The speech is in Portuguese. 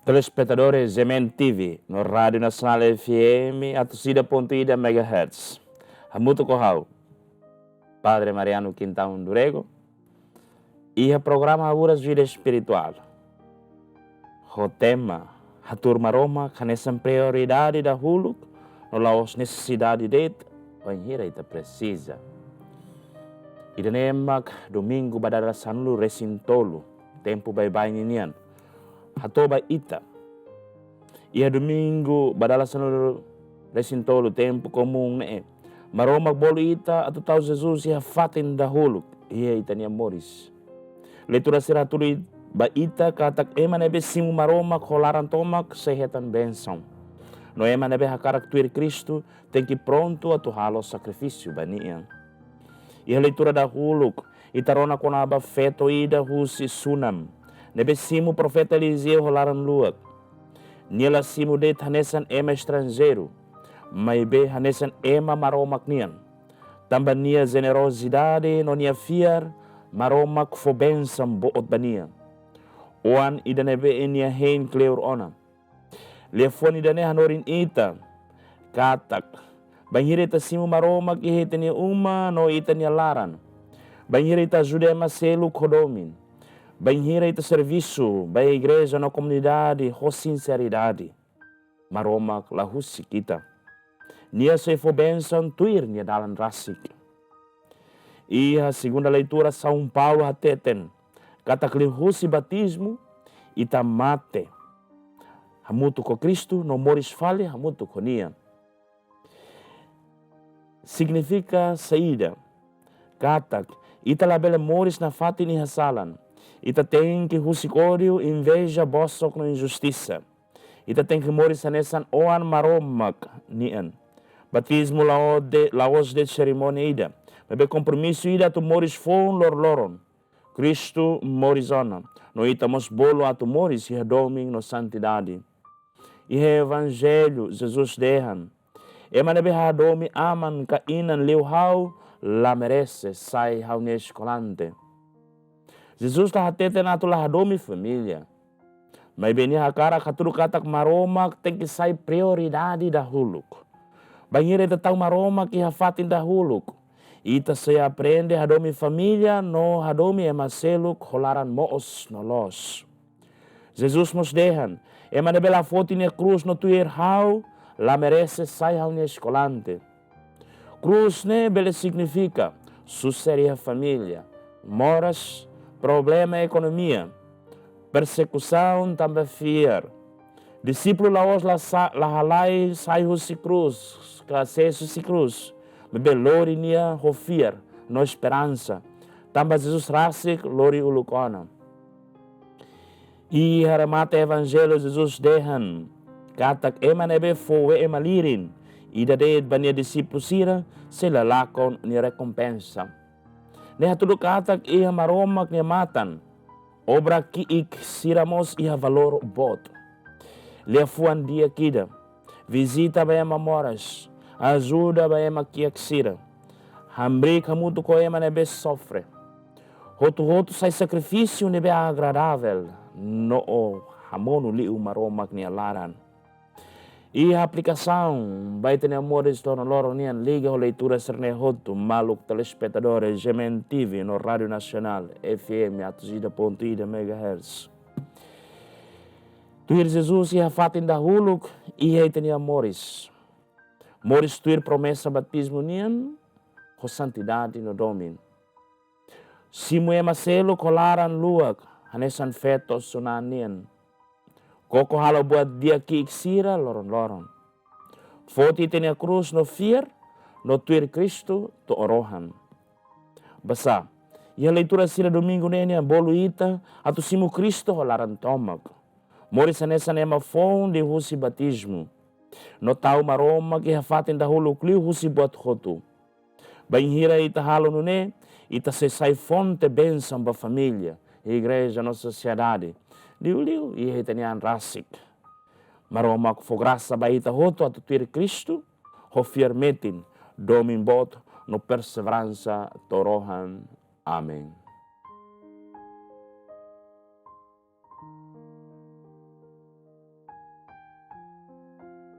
Telespetadores Zemen TV, no Rádio Nacional FM, a torcida.ida MHz. Hamuto Kohau, Padre Mariano Quintão Durego, e o programa Auras Vida Espiritual. O tema, a turma Roma, que nessa prioridade da Hulu, no laos necessidade de banheira ita precisa. E denemak domingo badara sanulu resintolo, tempo bye-bye ninian. Hatoba ita. Ia domingo badala sanulu resintolo tempo comum ne. Maroma bolu ita atau tahu Jesus ia fatin dahulu. Ia ita ni amoris. Leitura siraturi ba ita katak ema nebe simu maroma kolaran tomak sehetan benção. No ema nebe hakarak tuir Cristo tem que pronto atu halo sacrifício banian. Ia leitura dahulu itarona konaba feto ida husi sunam. Nebe simu profeta Eliseu rolaram luak. Nila simu det hanesan ema estrangeiro. Maibe hanesan ema maromak nian. Tambah nia generosidade no nia fiar maromak fobensam boot bania. Oan ida nebe enia hein kleur ona. Lefon ida ne hanorin ita. Katak. Banhire ta simu maromak ihete nia uma no ita nia laran. Banhire ta jude maselu kodomin. Banhira itu serviço, ba igreja na comunidade, com sinceridade. Maroma lahusi kita. Nia se for benção tuir nia dalam rasik. E a segunda leitura São Paulo hateten. Kata klihusi batismo ita mate. Hamutu ko Cristo, no moris fale, hamutu ko nia. Significa saída. Kata ita labele moris na fati ni hasalan. Ita tem que husicório inveja bossok no injustiça. Ita tem que morir sanesan oan maromak nian. Batismo laos de cerimônia ida. Bebe compromisso ida tu moris fon lor-loron. Cristo morizona. No ita mos bolo atu moris e doming no santidade. E evangelho Jesus dehan. Ema nebe hadomi aman kainan leu hau la merece sai hau nescolante. Jesus tá hatete na tulah domi família. Mas beni hakara katuru katak maromak tem que sai prioridade dahulu. Banhire tetau maromak que hafatin dahulu. Ita saya aprende hadomi família no hadomi emaseluk holaran moos no los. Jesus mos dehan. Ema nebela foto ne cruz no tuir hau la merece sai hau ne escolante. Cruz ne bele significa suceria família. Moras problema é economia, persecução também fiar. Discípulo laos la halai sai husi cruz, classe si cruz. Bebe lori nia hofiar, no esperança. Também Jesus rasik lori ulukona. E haramata evangelho Jesus dehan, katak ema nebe fowe ema lirin. Ida deed bania discípulo sira, se lalakon ni recompensa. Neha tudo katak iha maromak niya matan. Obra ki ik siramos iha valor bot. Lefuan dia kida. Visita ba ema moras. Ajuda ba ema kiak sira. Hambri kamutu ko ema nebe sofre. Hotu sai sacrifício nebe agradável. No hamonu liu maromak niya laran. E a aplicação vai ter amores do loro nian liga o leitura sernehoto maluk telespectadores Gemen TV no Rádio Nacional FM atuzida.ida MHz. Tuir Jesus ia fatin dahuluk ia tem amores. Moris tuir promessa batismo nian com santidade no domin. Simu emaselo kolaran luak hanesan fetos sunan nian. Koko halo buat dia ki iksira loron-loron. Foti tenia cruz no fier, no tuir Cristo to orohan. Basa, ia leitura sira domingo nenia bolu ita, atu simu Cristo holaran tomak. Moris anesan ema fon de husi batismo. No tau maroma ki hafatin dahulu kliu husi buat hotu. Banhira ita halo nune, ita se sai fonte bensam ba família, igreja no sociedade. Liu-liu ia tenian rasik. Maroma fo graça baita hoto atu tuir Cristo, ho firmetin, domin bot no perseverança torohan. Amen.